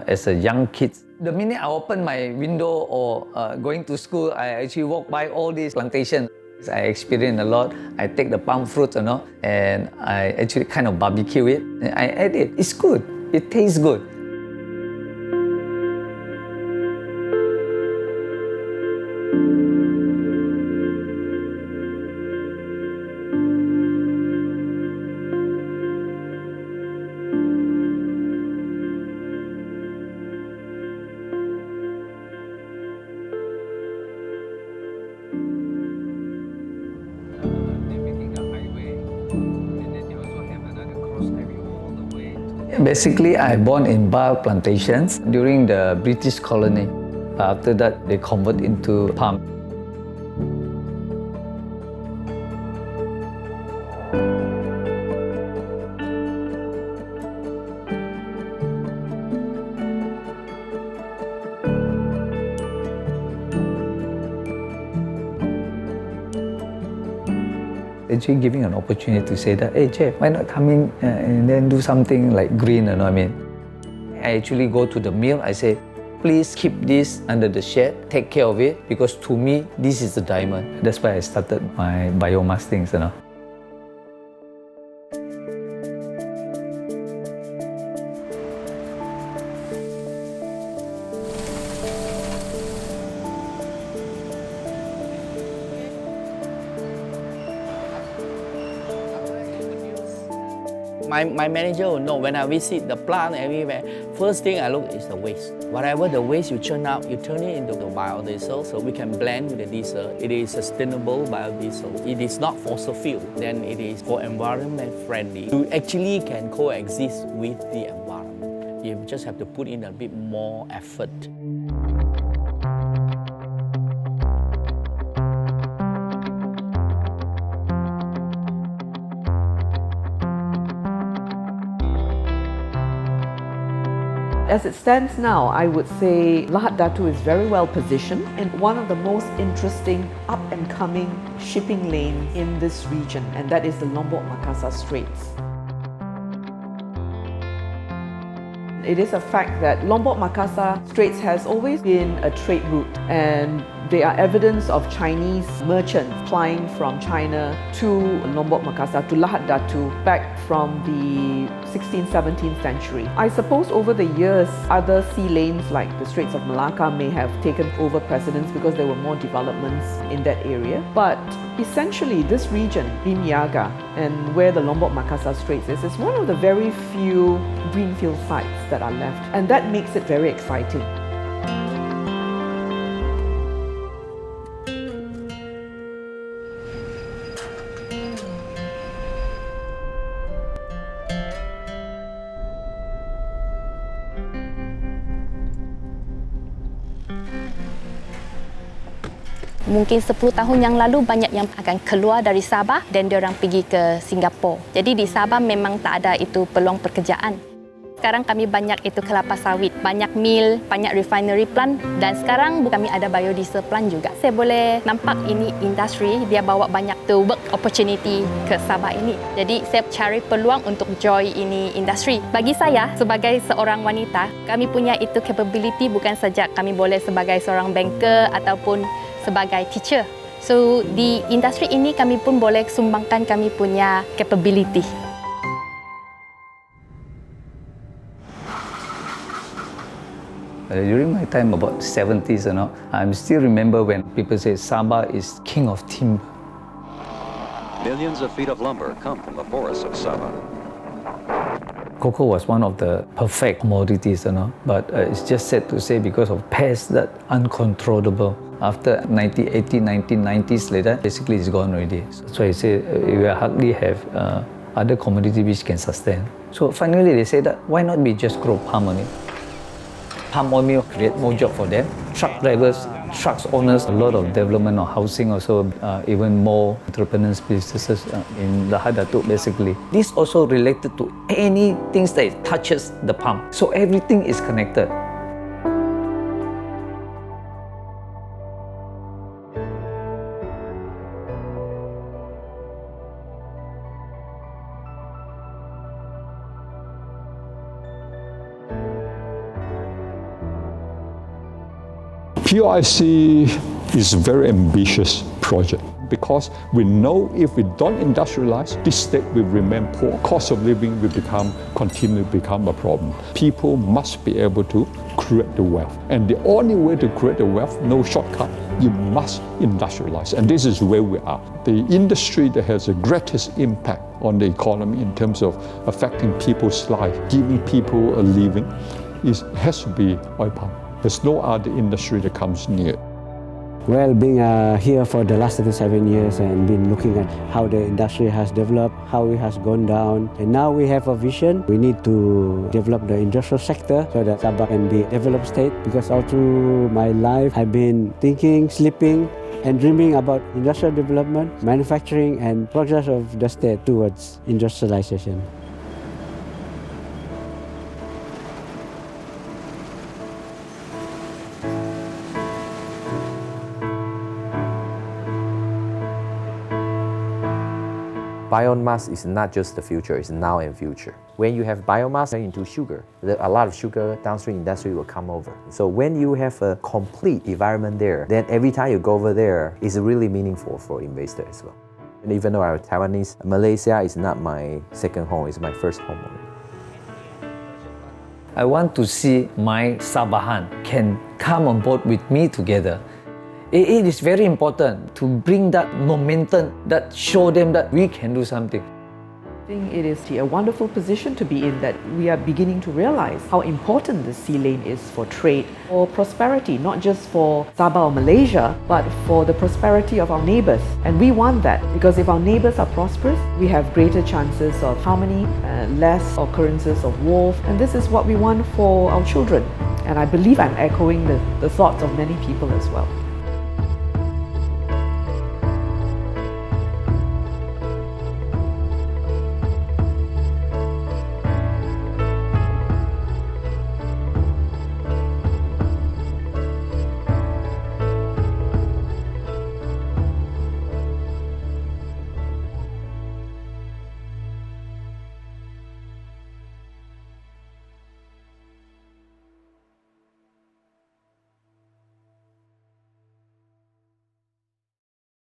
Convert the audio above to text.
as a young kid. The minute I open my window or going to school, I actually walk by all these plantations. I experience a lot. I take the palm fruit, and I actually kind of barbecue it. And I eat it. It's good. It tastes good. Basically, I born in bar plantations during the British colony. After that, they convert into palm. Actually giving an opportunity to say that, hey Jeff, why not come in and then do something like green, I actually go to the mill, I say, please keep this under the shed, take care of it, because to me, this is the diamond. That's why I started my biomass things, My manager will know when I visit the plant everywhere, first thing I look is the waste. Whatever the waste you churn out, you turn it into the biodiesel so we can blend with the diesel. It is sustainable biodiesel. It is not fossil fuel, then it is for environment friendly. You actually can coexist with the environment. You just have to put in a bit more effort. As it stands now, I would say Lahad Datu is very well positioned in one of the most interesting up-and-coming shipping lanes in this region, and that is the Lombok-Makassar Straits. It is a fact that Lombok-Makassar Straits has always been a trade route, and there are evidence of Chinese merchants flying from China to Lombok-Makassar, to Lahad Datu, back from the 16th, 17th century. I suppose over the years, other sea lanes like the Straits of Malacca may have taken over precedence because there were more developments in that area. But essentially, this region, Bimyaga, and where the Lombok-Makassar Straits is one of the very few greenfield sites that are left, and that makes it very exciting. Mungkin 10 tahun yang lalu banyak yang akan keluar dari Sabah dan diorang pergi ke Singapura. Jadi di Sabah memang tak ada itu peluang pekerjaan. Sekarang kami banyak itu kelapa sawit, banyak mill, banyak refinery plant, dan sekarang kami ada biodiesel plant juga. Saya boleh nampak ini industri, dia bawa banyak tu work opportunity ke Sabah ini. Jadi saya cari peluang untuk join ini industri. Bagi saya sebagai seorang wanita, kami punya itu capability bukan saja kami boleh sebagai seorang banker ataupun sebagai teacher. So di industri ini kami pun boleh sumbangkan kami punya capability. During my time, about 70s, I still remember when people say Sabah is king of timber. Millions of feet of lumber come from the forests of Sabah. Cocoa was one of the perfect commodities, but it's just sad to say because of pests that uncontrollable. After 1980s, 1990s later, basically it's gone already. So I say we hardly have other commodity which can sustain. So finally they say that why not we just grow palm on it? Palm oil mill create more job for them. Truck drivers, trucks owners, a lot of development of housing also, even more entrepreneurs, businesses in Lahad Datu basically. This also related to any things that touches the palm. So everything is connected. POIC is a very ambitious project because we know if we don't industrialize, this state will remain poor. Cost of living will continue to become a problem. People must be able to create the wealth. And the only way to create the wealth, no shortcut, you must industrialize. And this is where we are. The industry that has the greatest impact on the economy in terms of affecting people's life, giving people a living, has to be oil palm. There's no other industry that comes near. Well, being here for the last 37 years and been looking at how the industry has developed, how it has gone down, and now we have a vision. We need to develop the industrial sector so that Sabah can be a developed state, because all through my life I've been thinking, sleeping, and dreaming about industrial development, manufacturing, and progress of the state towards industrialization. Biomass is not just the future, it's now and future. When you have biomass into sugar, a lot of sugar downstream industry will come over. So when you have a complete environment there, then every time you go over there, it's really meaningful for investors as well. And even though I'm Taiwanese, Malaysia is not my second home, it's my first home already. I want to see my Sabahan can come on board with me together. It is very important to bring that momentum, that show them that we can do something. I think it is a wonderful position to be in, that we are beginning to realize how important the sea lane is for trade, for prosperity, not just for Sabah or Malaysia, but for the prosperity of our neighbours. And we want that, because if our neighbours are prosperous, we have greater chances of harmony, less occurrences of war, and this is what we want for our children. And I believe I'm echoing the thoughts of many people as well.